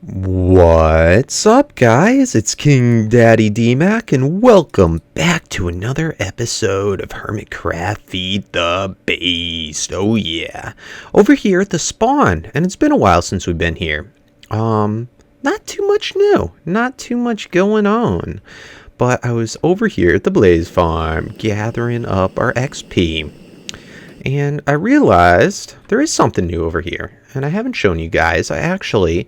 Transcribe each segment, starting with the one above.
What's up, guys? It's KingDaddyDMAC, and welcome back to another episode of Hermitcraft Feed the Beast. Oh yeah, over here at the spawn, and it's been a while since we've been here. Not too much new, not too much going on, but I was over here at the Blaze Farm gathering up our XP, and I realized there is something new over here, and I haven't shown you guys. I actually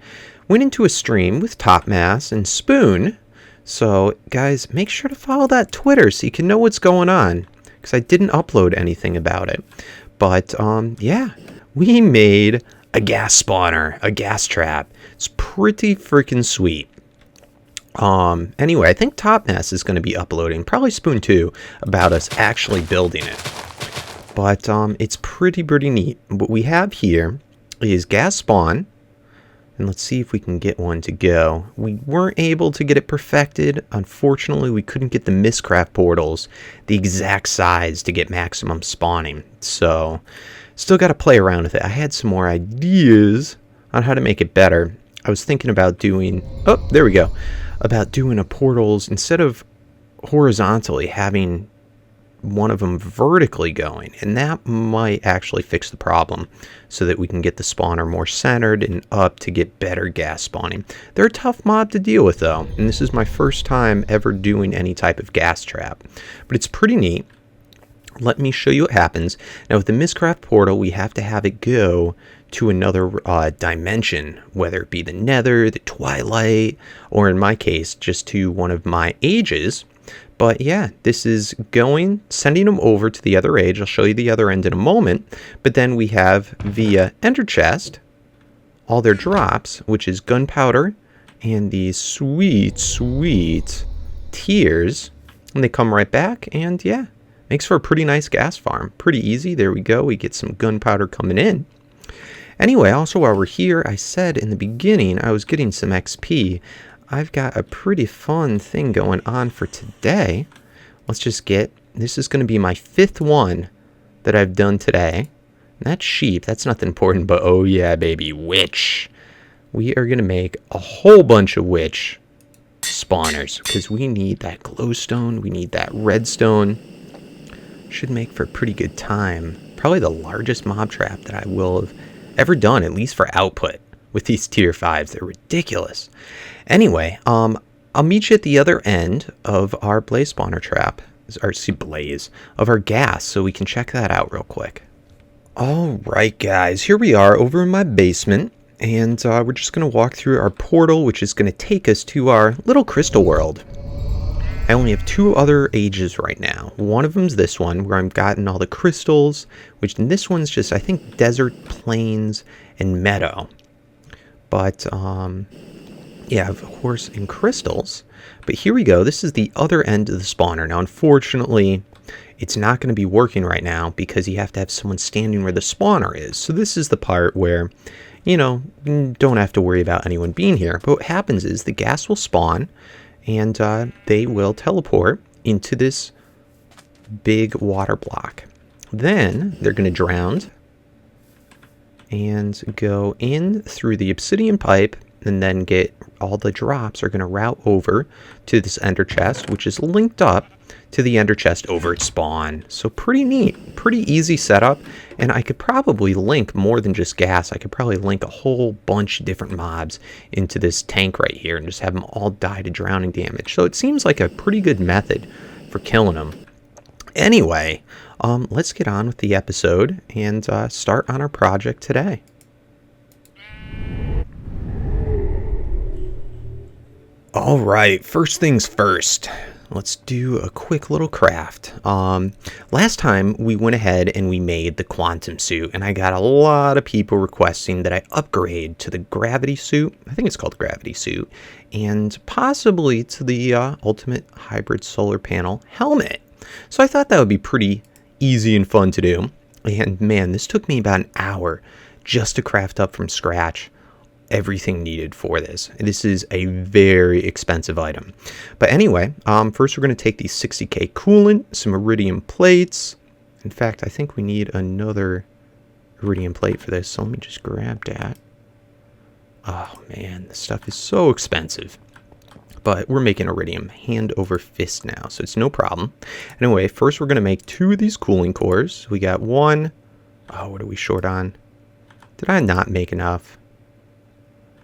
went into a stream with Topmass and Spoon. So, guys, make sure to follow that Twitter so you can know what's going on, because I didn't upload anything about it. But, yeah, we made a gas spawner, a gas trap. It's pretty freaking sweet. Anyway, I think Topmass is going to be uploading, probably Spoon too, about us actually building it. But, it's pretty neat. What we have here is gas spawn. And let's see if we can get one to go. We weren't able to get it perfected. Unfortunately, we couldn't get the Mistcraft portals the exact size to get maximum spawning. So, still got to play around with it. I had some more ideas on how to make it better. I was thinking about doing... Oh, there we go. About doing a portals, instead of horizontally, having one of them vertically going, and that might actually fix the problem so that we can get the spawner more centered and up to get better gas spawning. They're a tough mob to deal with though, and this is my first time ever doing any type of gas trap, but it's pretty neat. Let me show you what happens. Now with the Mistcraft portal, we have to have it go to another dimension, whether it be the Nether, the Twilight, or in my case, just to one of my ages. But yeah, this is sending them over to the other age. I'll show you the other end in a moment. But then we have via Ender Chest all their drops, which is gunpowder and these sweet tears. And they come right back, and yeah, makes for a pretty nice gas farm. Pretty easy. There we go. We get some gunpowder coming in. Anyway, also while we're here, I said in the beginning I was getting some XP. I've got a pretty fun thing going on for today. Let's just this is going to be my 5th one that I've done today. And that's sheep, that's nothing important, but oh yeah, baby, witch. We are going to make a whole bunch of witch spawners, because we need that glowstone, we need that redstone. Should make for a pretty good time. Probably the largest mob trap that I will have ever done, at least for output. With these tier 5s, they're ridiculous. Anyway, I'll meet you at the other end of our blaze spawner trap, of our gas, so we can check that out real quick. Alright guys, here we are over in my basement, and we're just going to walk through our portal, which is going to take us to our little crystal world. I only have 2 other ages right now. One of them's this one, where I've gotten all the crystals, and this one's just, I think, desert, plains, and meadow. But, yeah, of course, in crystals. But here we go. This is the other end of the spawner. Now, unfortunately, it's not going to be working right now because you have to have someone standing where the spawner is. So this is the part where, you know, don't have to worry about anyone being here. But what happens is the gas will spawn, and they will teleport into this big water block. Then they're going to drown and go in through the obsidian pipe, and then get all the drops are going to route over to this ender chest, which is linked up to the ender chest over at spawn. So pretty neat, pretty easy setup, and I could probably link more than just gas. I could probably link a whole bunch of different mobs into this tank right here and just have them all die to drowning damage. So it seems like a pretty good method for killing them. Anyway, let's get on with the episode and start on our project today. Alright, first things first. Let's do a quick little craft. Last time we went ahead and we made the quantum suit, and I got a lot of people requesting that I upgrade to the gravity suit. I think it's called gravity suit, and possibly to the ultimate hybrid solar panel helmet. So I thought that would be pretty easy and fun to do. And man, this took me about an hour just to craft up from scratch everything needed for this. This is a very expensive item. But anyway, first we're going to take these 60k coolant, some iridium plates. In fact, I think we need another iridium plate for this, so let me just grab that. Oh man, this stuff is so expensive. But we're making iridium hand over fist now, so it's no problem. Anyway, first we're going to make 2 of these cooling cores. We got 1. Oh, what are we short on? Did I not make enough?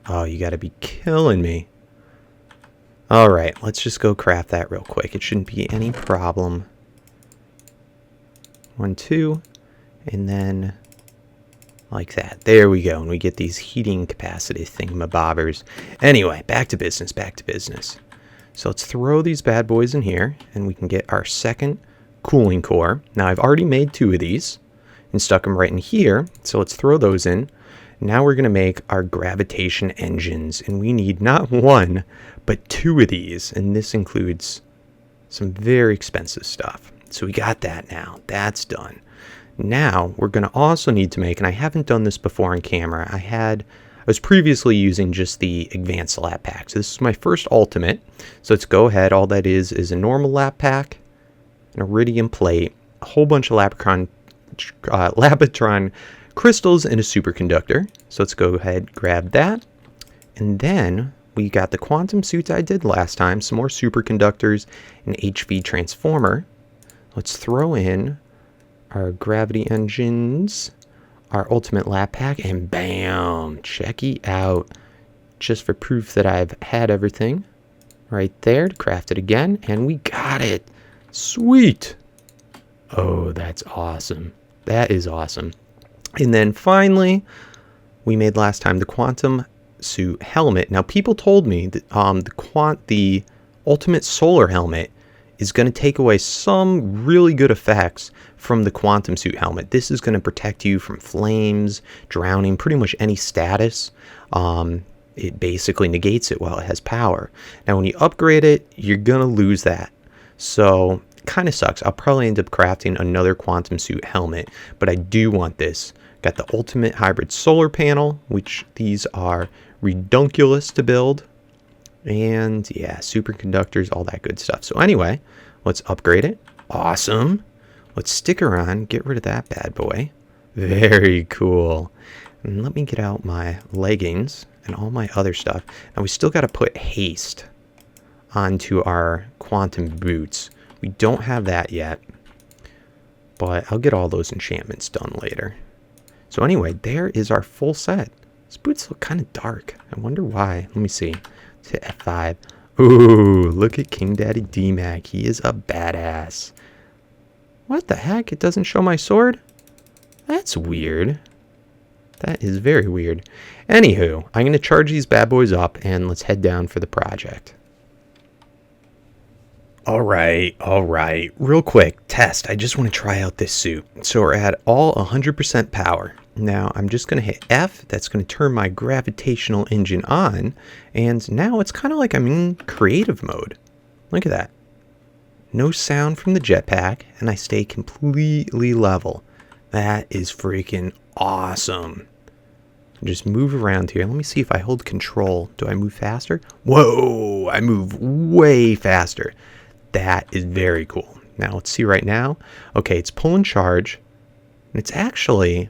Oh, you got to be killing me. All right, let's just go craft that real quick. It shouldn't be any problem. 1, 2, and then like that. There we go. And we get these heating capacity thingamabobbers. Anyway, back to business, back to business. So let's throw these bad boys in here, and we can get our second cooling core. Now, I've already made 2 of these and stuck them right in here. So let's throw those in. Now we're going to make our gravitation engines, and we need not 1, but 2 of these. And this includes some very expensive stuff. So we got that now. That's done. Now we're going to also need to make, and I haven't done this before on camera, I was previously using just the advanced lap pack. So this is my first ultimate. So let's go ahead. All that is a normal lap pack, an iridium plate, a whole bunch of Labotron crystals, and a superconductor. So let's go ahead, grab that. And then we got the quantum suits I did last time, some more superconductors, an HV transformer. Let's throw in our gravity engines, our ultimate lap pack, and bam, checky out. Just for proof that I've had everything right there to craft it again, and we got it. Sweet. Oh, that's awesome. That is awesome. And then finally, we made last time the quantum suit helmet. Now, people told me that the ultimate solar helmet is going to take away some really good effects from the quantum suit helmet. This is going to protect you from flames, drowning, pretty much any status. It basically negates it while it has power. Now, when you upgrade it, you're going to lose that. So, it kind of sucks. I'll probably end up crafting another quantum suit helmet, but I do want this. Got the ultimate hybrid solar panel, which these are redunculous to build. And yeah, superconductors, all that good stuff. So anyway, let's upgrade it. Awesome. Let's stick around, get rid of that bad boy. Very cool. And let me get out my leggings and all my other stuff. Now we still got to put haste onto our quantum boots. We don't have that yet, but I'll get all those enchantments done later. So anyway, there is our full set. These boots look kind of dark. I wonder why. Let me see. Let's hit F5. Ooh, look at KingDaddyDMAC. He is a badass. What the heck? It doesn't show my sword? That's weird. That is very weird. Anywho, I'm going to charge these bad boys up, and let's head down for the project. All right. Real quick, test. I just want to try out this suit. So we're at all 100% power. Now I'm just going to hit F. That's going to turn my gravitational engine on. And now it's kind of like I'm in creative mode. Look at that. No sound from the jetpack, and I stay completely level. That is freaking awesome. Just move around here. Let me see if I hold control. Do I move faster? Whoa, I move way faster. That is very cool. Now let's see right now. Okay, it's pulling charge. And it's actually,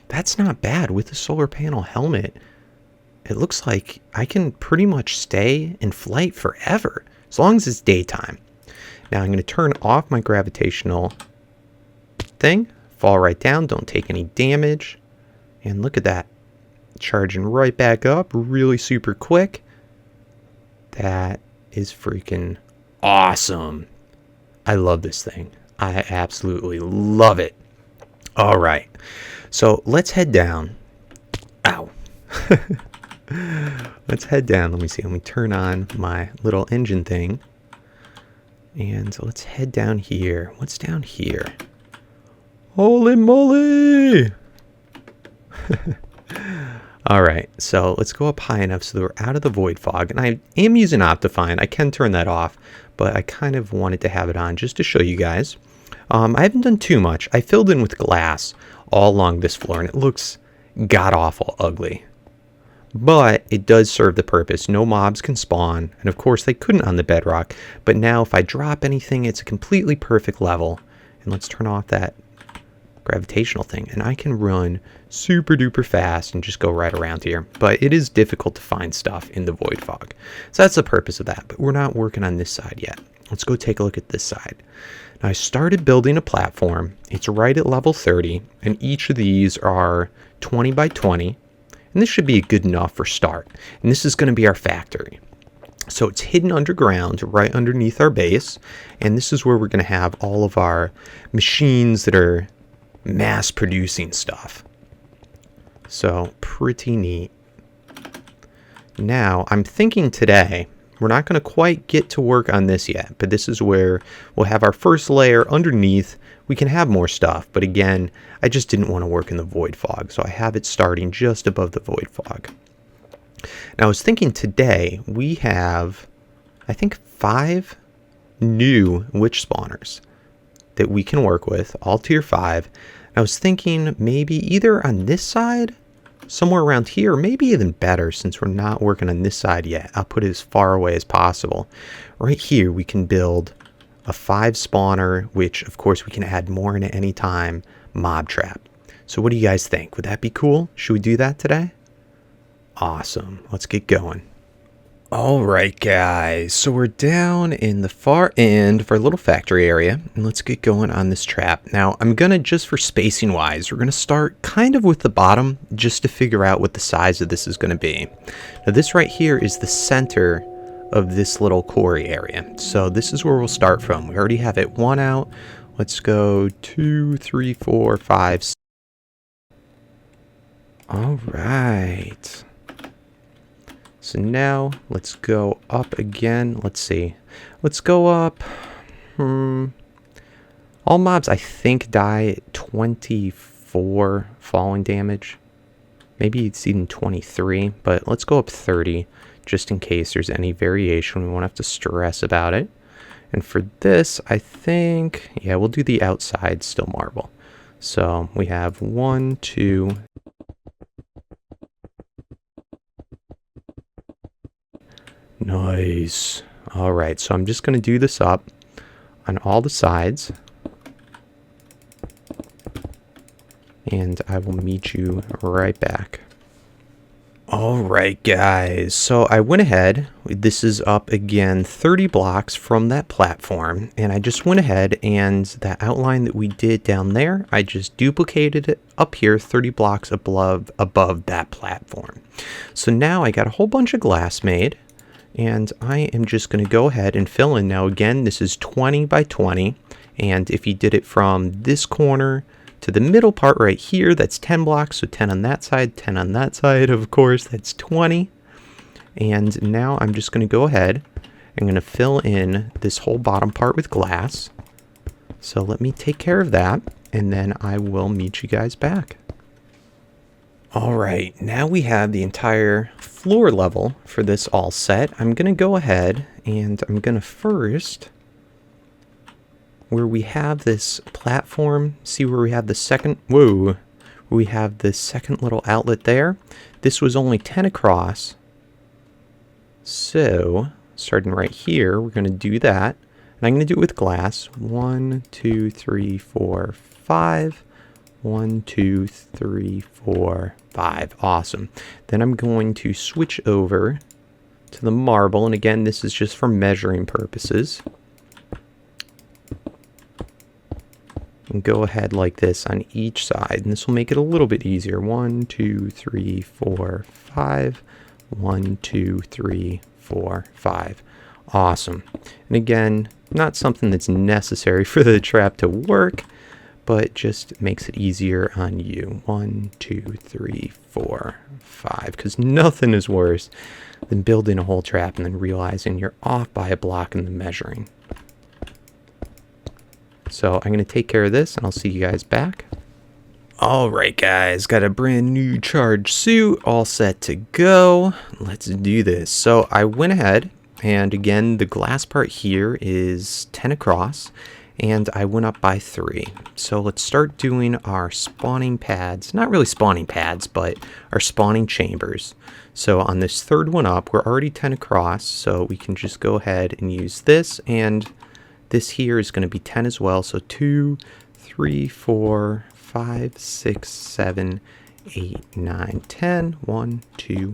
that's not bad with the solar panel helmet. It looks like I can pretty much stay in flight forever, as long as it's daytime. Now I'm going to turn off my gravitational thing. Fall right down. Don't take any damage. And look at that. Charging right back up. Really super quick. That is freaking awesome. I love this thing. I absolutely love it. All right. So let's head down. Ow. Let's head down. Let me see. Let me turn on my little engine thing. And let's head down here. What's down here? Holy moly! All right, so let's go up high enough so that we're out of the void fog. And I am using Optifine. I can turn that off, but I kind of wanted to have it on just to show you guys. I haven't done too much. I filled in with glass all along this floor, and it looks god-awful ugly. But it does serve the purpose. No mobs can spawn, and of course they couldn't on the bedrock. But now if I drop anything, it's a completely perfect level. And let's turn off that gravitational thing, and I can run super duper fast and just go right around here. But it is difficult to find stuff in the void fog, so that's the purpose of that. But we're not working on this side yet. Let's go take a look at this side. Now I started building a platform. It's right at level 30, and each of these are 20 by 20, and this should be good enough for start. And this is going to be our factory. So it's hidden underground, right underneath our base, and this is where we're going to have all of our machines that are mass producing stuff. So pretty neat. Now I'm thinking today, we're not going to quite get to work on this yet, but this is where we'll have our first layer underneath. We can have more stuff, but again, I just didn't want to work in the void fog, so I have it starting just above the void fog. Now I was thinking today we have, I think, 5 new witch spawners that we can work with, all tier 5. I was thinking maybe either on this side, somewhere around here, maybe even better since we're not working on this side yet. I'll put it as far away as possible. Right here we can build a 5 spawner, which of course we can add more in at any time, mob trap. So what do you guys think? Would that be cool? Should we do that today? Awesome. Let's get going. Alright guys, so we're down in the far end of our little factory area, and let's get going on this trap. Now I'm gonna, just for spacing wise, we're gonna start kind of with the bottom just to figure out what the size of this is gonna be. Now this right here is the center of this little quarry area, so this is where we'll start from. We already have it 1 out. Let's go 2, 3, 4, 5, 6. Alright. So now let's go up again. Let's see. Let's go up. All mobs I think die at 24 falling damage. Maybe it's even 23, but let's go up 30 just in case there's any variation. We won't have to stress about it. And for this, I think, yeah, we'll do the outside still marble. So we have 1, 2. Nice. Alright, so I'm just going to do this up on all the sides. And I will meet you right back. Alright guys, so I went ahead. This is up again 30 blocks from that platform. And I just went ahead and that outline that we did down there, I just duplicated it up here 30 blocks above that platform. So now I got a whole bunch of glass made. And I am just going to go ahead and fill in. Now again, this is 20 by 20. And if you did it from this corner to the middle part right here, that's 10 blocks. So 10 on that side, 10 on that side, of course, that's 20. And now I'm just going to go ahead. I'm going to fill in this whole bottom part with glass. So let me take care of that. And then I will meet you guys back. Alright, now we have the entire floor level for this all set. I'm going to go ahead and I'm going to first, where we have this platform, see where we have the second, whoa, we have the second little outlet there. This was only 10 across. So, starting right here, we're going to do that. And I'm going to do it with glass. 1, 2, 3, 4, 5. 1, 2, 3, 4, 5. Awesome. Then I'm going to switch over to the marble. And again, this is just for measuring purposes. And go ahead like this on each side. And this will make it a little bit easier. 1, 2, 3, 4, 5. 1, 2, 3, 4, 5. Awesome. And again, not something that's necessary for the trap to work, but just makes it easier on you. 1, 2, 3, 4, 5. Because nothing is worse than building a whole trap and then realizing you're off by a block in the measuring. So I'm going to take care of this and I'll see you guys back. Alright guys, got a brand new charged suit all set to go. Let's do this. So I went ahead and again the glass part here is 10 across. And I went up by 3. So let's start doing our spawning pads. Not really spawning pads, but our spawning chambers. So on this third one up, we're already 10 across. So we can just go ahead and use this. And this here is going to be 10 as well. So 2, 3, 4, 5, 6, 7, 8, 9, 10. 1, 2,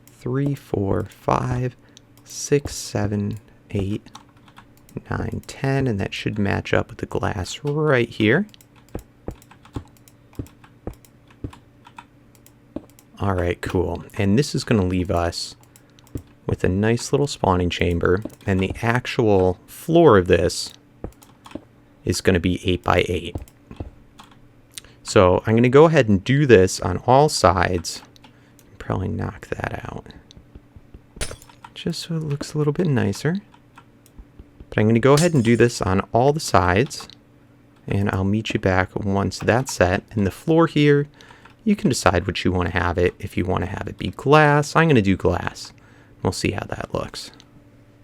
3, 4, 5, 6, 7, 8, 9, 10. And that should match up with the glass right here. All right, cool. And this is going to leave us with a nice little spawning chamber. And the actual floor of this is going to be 8 by 8. So I'm going to go ahead and do this on all sides. Probably knock that out, just so it looks a little bit nicer. But I'm going to go ahead and do this on all the sides, and I'll meet you back once that's set. And the floor here, you can decide what you want to have it. If you want to have it be glass, I'm going to do glass. We'll see how that looks.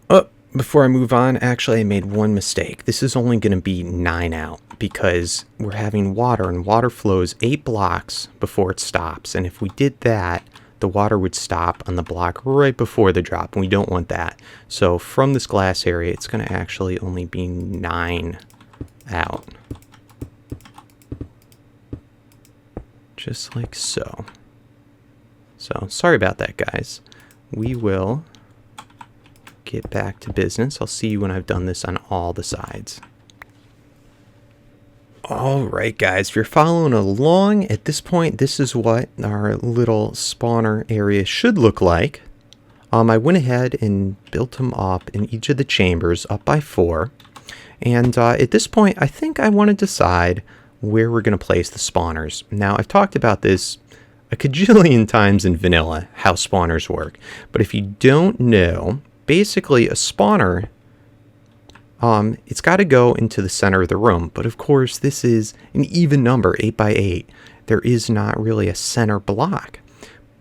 Oh, before I move on, actually I made one mistake. This is only going to be 9 out because we're having water, and water flows 8 blocks before it stops. And if we did that, the water would stop on the block right before the drop, and we don't want that. So from this glass area, it's going to actually only be 9 out. Just like so. So sorry about that, guys. We will get back to business. I'll see you when I've done this on all the sides. Alright guys, if you're following along, at this point this is what our little spawner area should look like. I went ahead and built them up in each of the chambers up by 4. And at this point I think I want to decide where we're going to place the spawners. Now I've talked about this a cajillion times in vanilla, how spawners work. But if you don't know, basically a spawner, it's got to go into the center of the room. But of course, this is an even number, 8 by 8. There is not really a center block.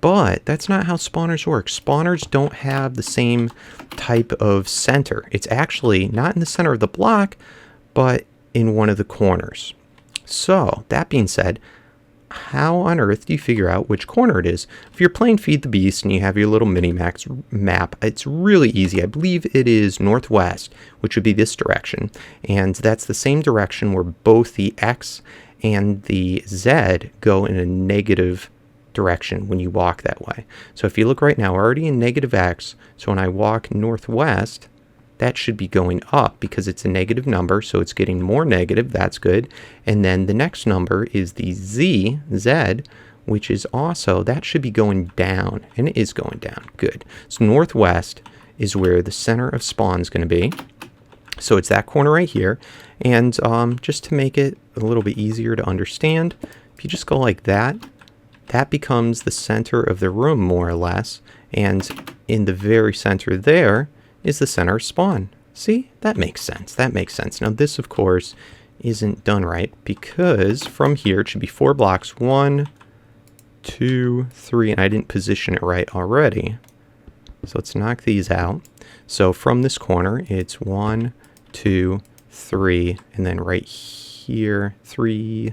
But that's not how spawners work. Spawners don't have the same type of center. It's actually not in the center of the block, but in one of the corners. So, that being said, how on earth do you figure out which corner it is? If you're playing Feed the Beast and you have your little mini-max map, it's really easy. I believe it is northwest, which would be this direction. And that's the same direction where both the X and the Z go in a negative direction when you walk that way. So if you look right now, we're already in negative X. So when I walk northwest, that should be going up because it's a negative number, so it's getting more negative. That's good. And then the next number is the Z, which is also, that should be going down, and it is going down. Good. So northwest is where the center of spawn is going to be. So it's that corner right here. And just to make it a little bit easier to understand, if you just go like that, that becomes the center of the room more or less. And in the very center there is the center of spawn. See? That makes sense. That makes sense. Now this, of course, isn't done right because from here it should be 4 blocks. 1, 2, 3, and I didn't position it right already. So let's knock these out. So from this corner, it's 1, 2, 3, and then right here, 3,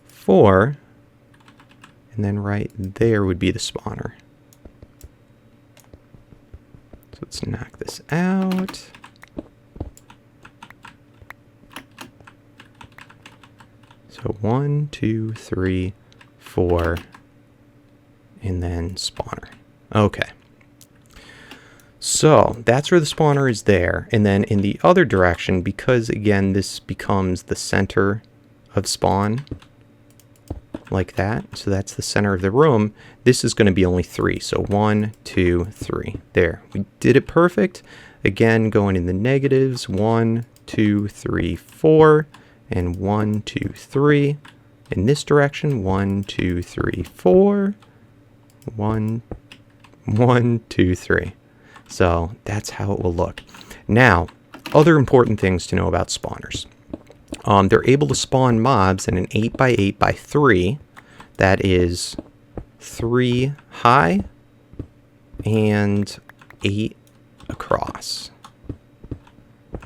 4, and then right there would be the spawner. So let's knock this out. So 1, 2, 3, 4, and then spawner. Okay. So that's where the spawner is there. And then in the other direction, because again, this becomes the center of spawn, like that. So that's the center of the room. This is going to be only 3. So 1, 2, 3. There. We did it perfect. Again, going in the negatives. 1, 2, 3, 4. And 1, 2, 3. In this direction. 1, 2, 3, 4. 1, 2, 3. So that's how it will look. Now, other important things to know about spawners. They're able to spawn mobs in an 8 by 8 by 3. That is 3 high and 8 across.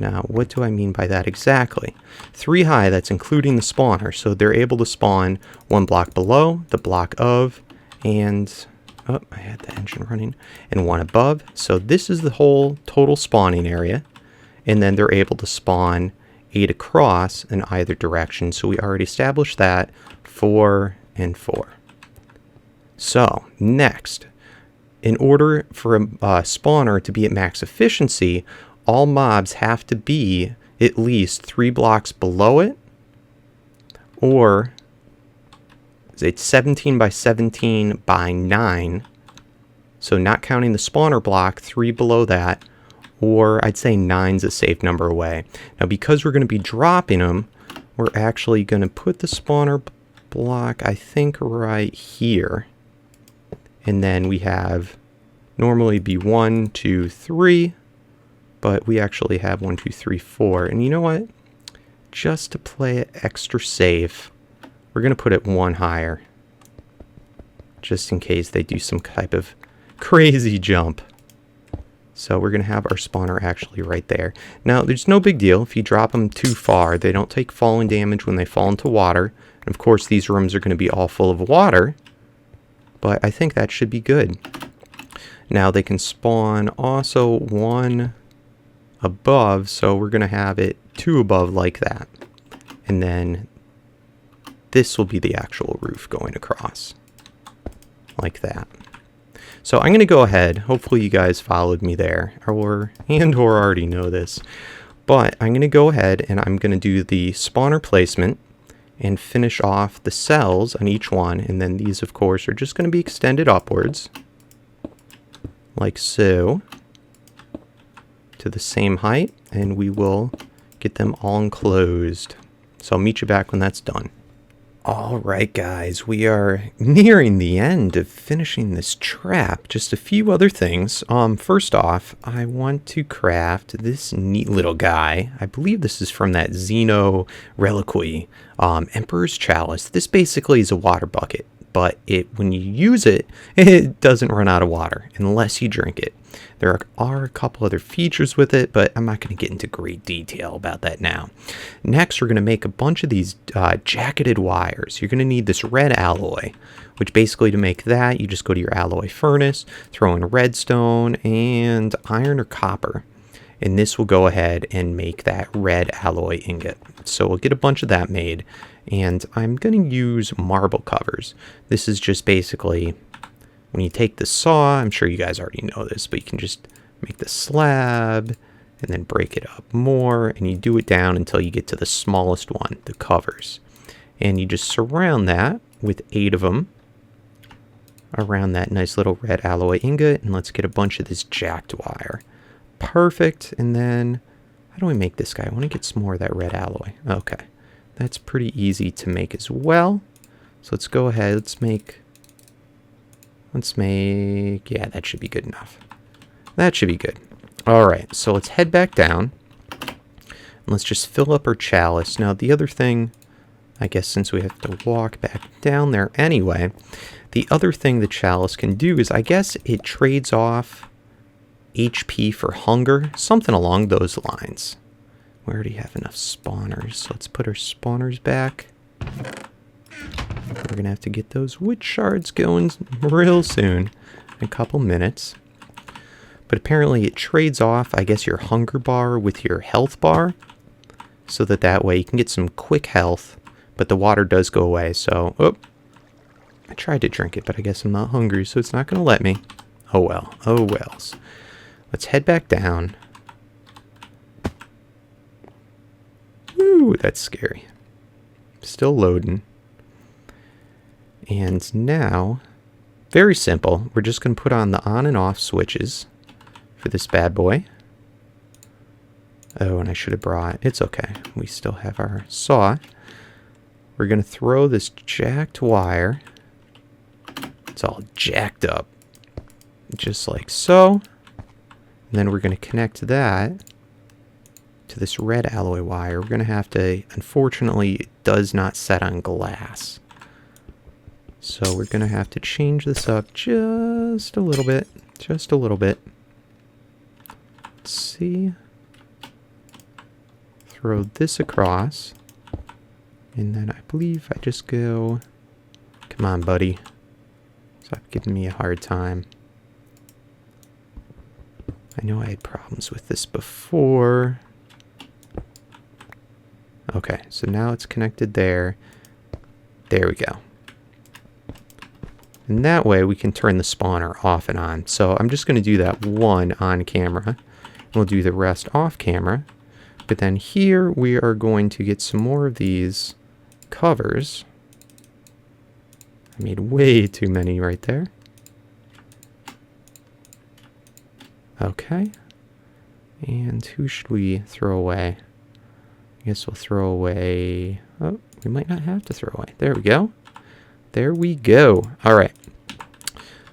Now, what do I mean by that exactly? 3 high, that's including the spawner. So they're able to spawn 1 block below, the block of, and oh, I had the engine running, and 1 above. So this is the whole total spawning area. And then they're able to spawn 8 across in either direction. So we already established that, 4 and 4. So next, in order for a spawner to be at max efficiency, all mobs have to be at least 3 blocks below it, or it's 17 by 17 by 9. So not counting the spawner block, 3 below that, or I'd say 9's a safe number away. Now because we're going to be dropping them, we're actually going to put the spawner block, I think, right here. And then we have normally be 1, 2, 3, but we actually have 1, 2, 3, 4. And you know what? Just to play it extra safe, we're going to put it 1 higher, just in case they do some type of crazy jump. So we're going to have our spawner actually right there. Now, there's no big deal if you drop them too far. They don't take falling damage when they fall into water. And of course, these rooms are going to be all full of water, but I think that should be good. Now, they can spawn also 1 above, so we're going to have it 2 above like that. And then this will be the actual roof going across like that. So I'm going to go ahead. Hopefully you guys followed me there, or already know this. But I'm going to go ahead and I'm going to do the spawner placement and finish off the cells on each one. And then these, of course, are just going to be extended upwards, like so, to the same height. And we will get them all enclosed. So I'll meet you back when that's done. Alright guys, we are nearing the end of finishing this trap. Just a few other things. First off, I want to craft this neat little guy. I believe this is from that Xeno Reliquary, Emperor's Chalice. This basically is a water bucket, but when you use it, it doesn't run out of water unless you drink it. There are a couple other features with it, but I'm not going to get into great detail about that now. Next, we're going to make a bunch of these jacketed wires. You're going to need this red alloy, which basically to make that, you just go to your alloy furnace, throw in redstone and iron or copper. And this will go ahead and make that red alloy ingot. So we'll get a bunch of that made. And I'm going to use marble covers. This is just basically, when you take the saw, I'm sure you guys already know this, but you can just make the slab and then break it up more, and you do it down until you get to the smallest one, the covers. And you just surround that with 8 of them around that nice little red alloy ingot, and let's get a bunch of this jacked wire. Perfect. And then, how do we make this guy? I want to get some more of that red alloy. Okay, that's pretty easy to make as well. So let's go ahead, let's make, yeah, that should be good enough. That should be good. All right, so let's head back down. And let's just fill up our chalice. Now, the other thing, I guess since we have to walk back down there anyway, the other thing the chalice can do is, I guess it trades off HP for hunger, something along those lines. We already have enough spawners, so let's put our spawners back. We're going to have to get those wood shards going real soon, in a couple minutes. But apparently it trades off, I guess, your hunger bar with your health bar, so that way you can get some quick health, but the water does go away. So, oh, I tried to drink it, but I guess I'm not hungry, so it's not going to let me. Oh well, oh wells. Let's head back down. Ooh, that's scary. Still loading. And now, very simple, we're just going to put on the on and off switches for this bad boy. Oh, and I should have brought, it's okay, we still have our saw. We're going to throw this jacked wire, it's all jacked up, just like so. And then we're going to connect that to this red alloy wire. We're going to have to, unfortunately, it does not set on glass. So we're going to have to change this up just a little bit. Just a little bit. Let's see. Throw this across. And then I believe I just go... Come on, buddy. Stop giving me a hard time. I know I had problems with this before. Okay, so now it's connected there. There we go. And that way we can turn the spawner off and on. So I'm just going to do that one on camera. We'll do the rest off camera. But then here we are going to get some more of these covers. I made way too many right there. Okay. And who should we throw away? I guess we'll throw away... Oh, we might not have to throw away. There we go. There we go. All right.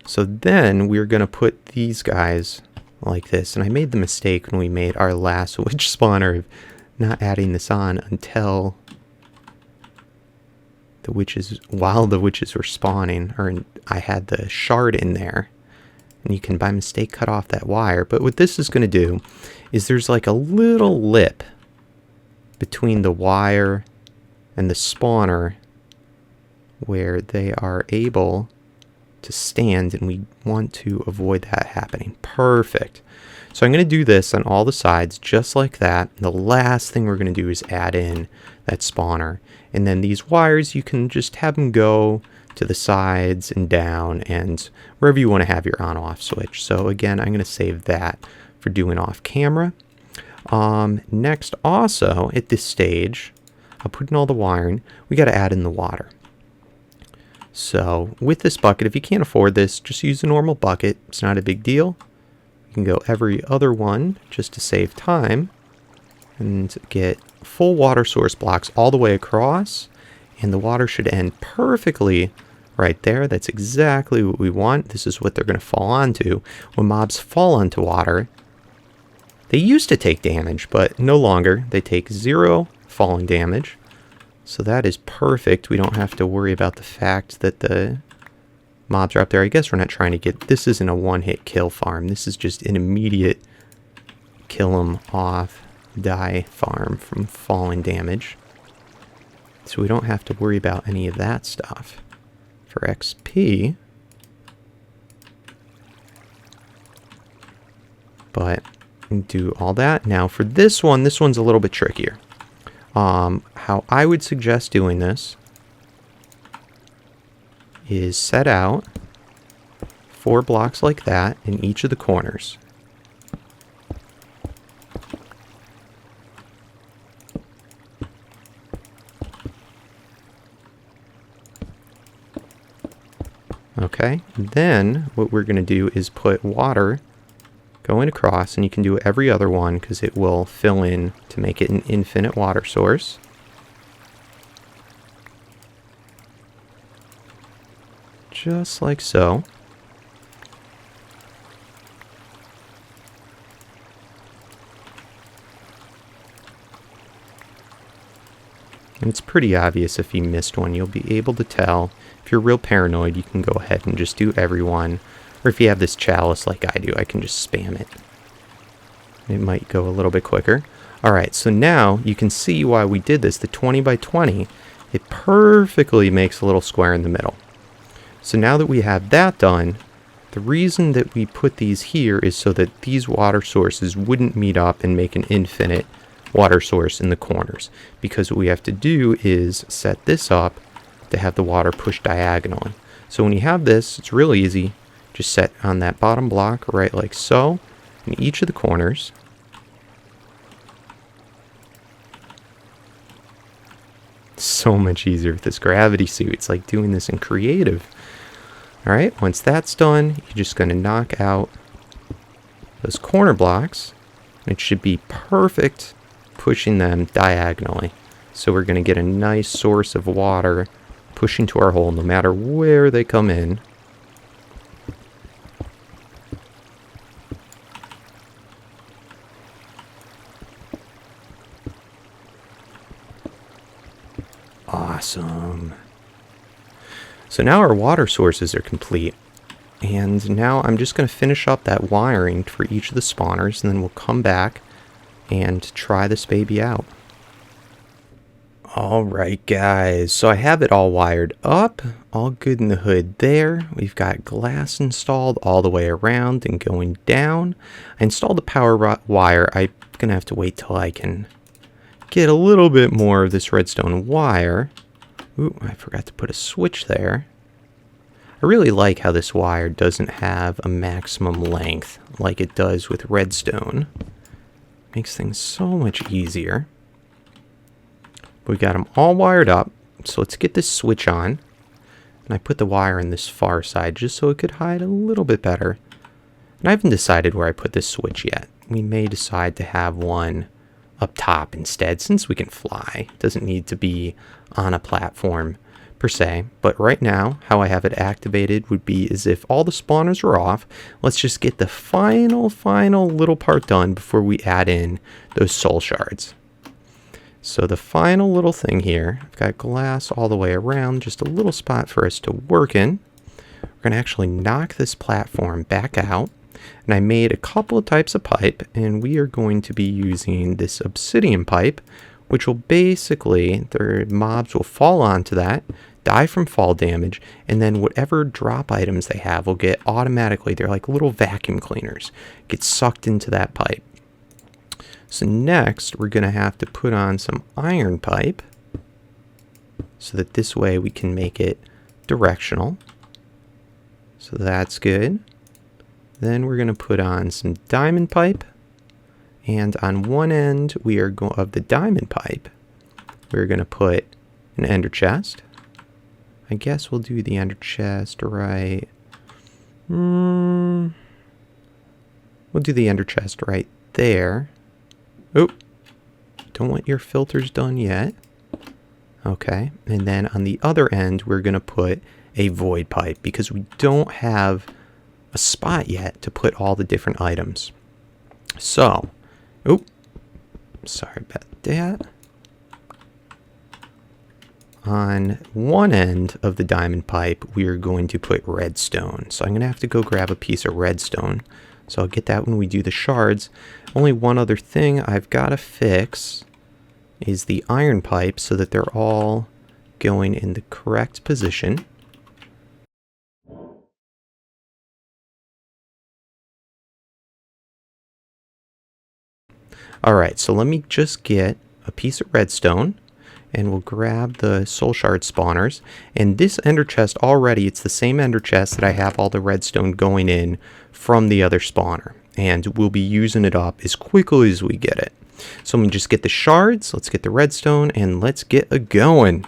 So then we're going to put these guys like this. And I made the mistake when we made our last witch spawner of not adding this on until the witches, while the witches were spawning, or I had the shard in there. And you can by mistake cut off that wire. But what this is going to do is there's like a little lip between the wire and the spawner where they are able to stand, and we want to avoid that happening. Perfect. So I'm going to do this on all the sides just like that. The last thing we're going to do is add in that spawner. And then these wires, you can just have them go to the sides and down and wherever you want to have your on-off switch. So again, I'm going to save that for doing off camera. Next, also at this stage, I'll put in all the wiring. We got to add in the water. So with this bucket, if you can't afford this, just use a normal bucket. It's not a big deal. You can go every other one just to save time and get full water source blocks all the way across. And the water should end perfectly right there. That's exactly what we want. This is what they're going to fall onto. When mobs fall onto water, they used to take damage, but no longer. They take 0 falling damage. So that is perfect. We don't have to worry about the fact that the mobs are up there. I guess we're not trying to get... This isn't a one-hit kill farm. This is just an immediate kill them off, die farm from falling damage. So we don't have to worry about any of that stuff. For XP... But do all that. Now for this one's a little bit trickier. How I would suggest doing this is set out 4 blocks like that in each of the corners. Okay, then what we're going to do is put water going across, and you can do every other one because it will fill in to make it an infinite water source. Just like so. And it's pretty obvious if you missed one. You'll be able to tell. If you're real paranoid, you can go ahead and just do every one. Or if you have this chalice like I do, I can just spam it. It might go a little bit quicker. Alright, so now you can see why we did this. The 20 by 20, it perfectly makes a little square in the middle. So now that we have that done, the reason that we put these here is so that these water sources wouldn't meet up and make an infinite water source in the corners. Because what we have to do is set this up to have the water push diagonally. So when you have this, it's real easy. Just set on that bottom block right like so in each of the corners. So much easier with this gravity suit. It's like doing this in creative. Alright, once that's done, you're just going to knock out those corner blocks. It should be perfect pushing them diagonally. So we're going to get a nice source of water pushing to our hole no matter where they come in. Awesome. So now our water sources are complete. And now I'm just going to finish up that wiring for each of the spawners, and then we'll come back and try this baby out. Alright guys, so I have it all wired up, all good in the hood there. We've got glass installed all the way around and going down. I installed the power wire. I'm going to have to wait till I can get a little bit more of this redstone wire. Ooh, I forgot to put a switch there. I really like how this wire doesn't have a maximum length like it does with redstone. Makes things so much easier. We got them all wired up, so let's get this switch on. And I put the wire in this far side just so it could hide a little bit better. And I haven't decided where I put this switch yet. We may decide to have one up top instead, since we can fly. It doesn't need to be on a platform per se, but right now how I have it activated would be as if all the spawners are off. Let's just get the final little part done before we add in those soul shards. So the final little thing here, I've got glass all the way around, just a little spot for us to work in. We're going to actually knock this platform back out, and I made a couple of types of pipe, and we are going to be using this obsidian pipe, which will basically, their mobs will fall onto that, die from fall damage, and then whatever drop items they have will get automatically, they're like little vacuum cleaners, get sucked into that pipe. So next, we're going to have to put on some iron pipe, so that this way we can make it directional. So that's good. Then we're going to put on some diamond pipe. And on one end of the diamond pipe, we're going to put an ender chest. I guess we'll do the ender chest right. We'll do the ender chest right there. Oop. Don't want your filters done yet. Okay. And then on the other end, we're going to put a void pipe because we don't have a spot yet to put all the different items. So, oop. Sorry about that. On one end of the diamond pipe, we are going to put redstone. So I'm going to have to go grab a piece of redstone. So I'll get that when we do the shards. Only one other thing I've got to fix is the iron pipe so that they're all going in the correct position. Alright, so let me just get a piece of redstone, and we'll grab the soul shard spawners. And this ender chest already, it's the same ender chest that I have all the redstone going in from the other spawner. And we'll be using it up as quickly as we get it. So let me just get the shards, let's get the redstone, and let's get a going.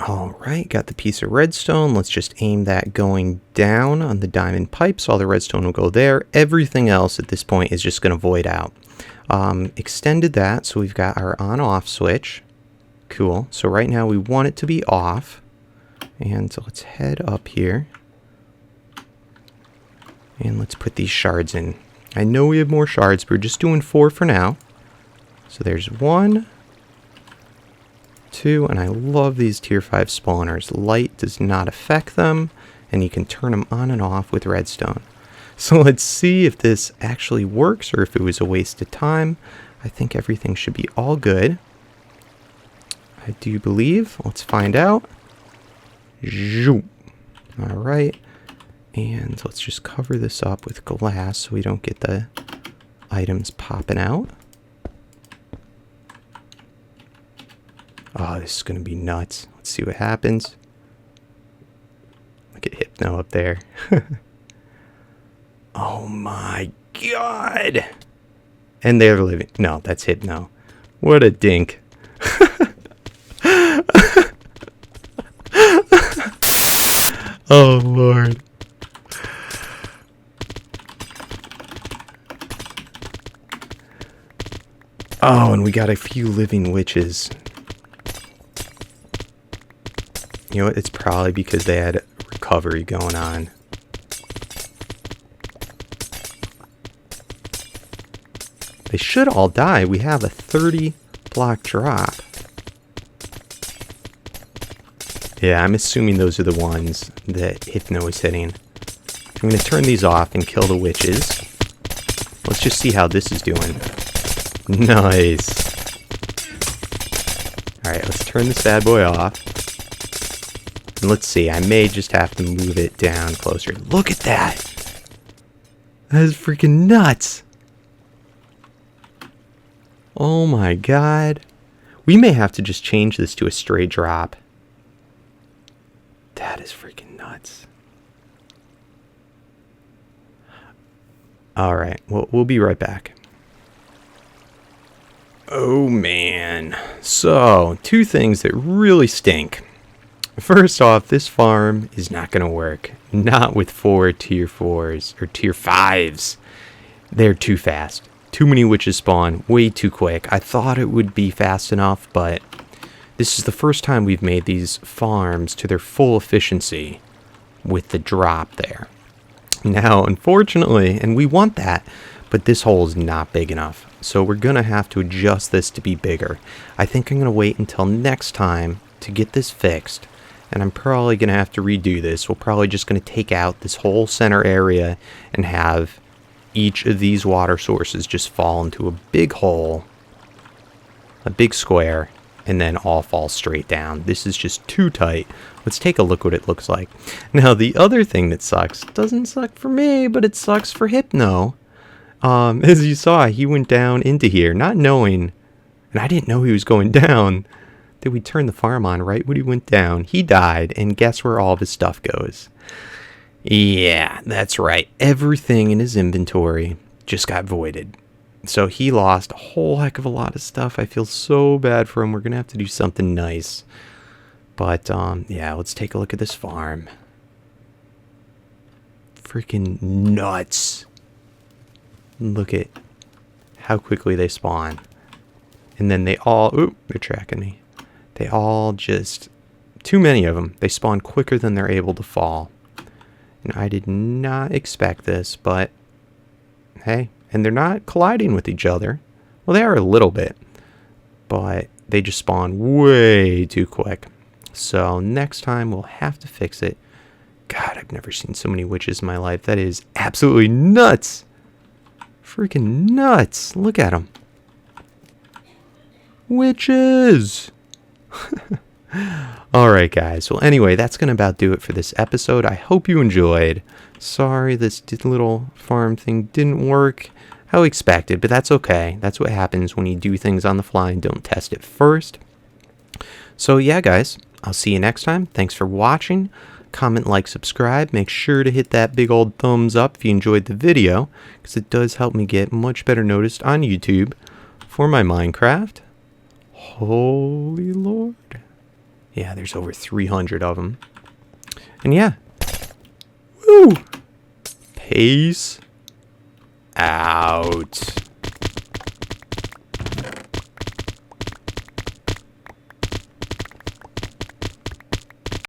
Alright, got the piece of redstone. Let's just aim that going down on the diamond pipe so all the redstone will go there. Everything else at this point is just going to void out. Extended that, so we've got our on-off switch. Cool. So right now we want it to be off. And so let's head up here. And let's put these shards in. I know we have more shards, but we're just doing 4 for now. So there's 1, 2, and I love these tier 5 spawners. Light does not affect them, and you can turn them on and off with redstone. So let's see if this actually works or if it was a waste of time. I think everything should be all good. I do believe. Let's find out. Alright. And let's just cover this up with glass so we don't get the items popping out. Oh, this is going to be nuts. Let's see what happens. Look at Hypno up there. Oh my god! And they're living. No, that's Hypno. What a dink. Oh lord. Oh, and we got a few living witches. You know what? It's probably because they had recovery going on. They should all die. We have a 30 block drop. Yeah, I'm assuming those are the ones that Hypno is hitting. I'm going to turn these off and kill the witches. Let's just see how this is doing. Nice. Alright, let's turn this bad boy off. And let's see, I may just have to move it down closer. Look at that! That is freaking nuts! Oh my god. We may have to just change this to a straight drop. That is freaking nuts. Alright, we'll be right back. Oh man. So, two things that really stink. First off, this farm is not going to work. Not with 4 tier 4s or tier 5s. They're too fast. Too many witches spawn way too quick. I thought it would be fast enough, but this is the first time we've made these farms to their full efficiency with the drop there. Now, unfortunately, and we want that, but this hole is not big enough. So we're going to have to adjust this to be bigger. I think I'm going to wait until next time to get this fixed. And I'm probably going to have to redo this. We're probably just going to take out this whole center area and have each of these water sources just fall into a big hole, a big square, and then all fall straight down. This is just too tight. Let's take a look what it looks like. Now, the other thing that sucks, doesn't suck for me, but it sucks for Hypno. As you saw, he went down into here, not knowing, and I didn't know he was going down. Did we turn the farm on right when he went down? He died, and guess where all of his stuff goes? Yeah, that's right. Everything in his inventory just got voided. So he lost a whole heck of a lot of stuff. I feel so bad for him. We're going to have to do something nice. But, yeah, let's take a look at this farm. Freaking nuts. Look at how quickly they spawn. And then they all... Oop, they're tracking me. They all just... Too many of them. They spawn quicker than they're able to fall. And I did not expect this, but... Hey, and they're not colliding with each other. Well, they are a little bit. But they just spawn way too quick. So next time we'll have to fix it. God, I've never seen so many witches in my life. That is absolutely nuts. Freaking nuts. Look at them. Witches. Alright guys, well anyway, that's going to about do it for this episode. I hope you enjoyed. Sorry this little farm thing didn't work how expected, but that's okay. That's what happens when you do things on the fly and don't test it first. So yeah guys, I'll see you next time. Thanks for watching. Comment, like, subscribe. Make sure to hit that big old thumbs up if you enjoyed the video, because it does help me get much better noticed on YouTube for my Minecraft. Holy Lord. Yeah, there's over 300 of them. And yeah. Woo! Peace out.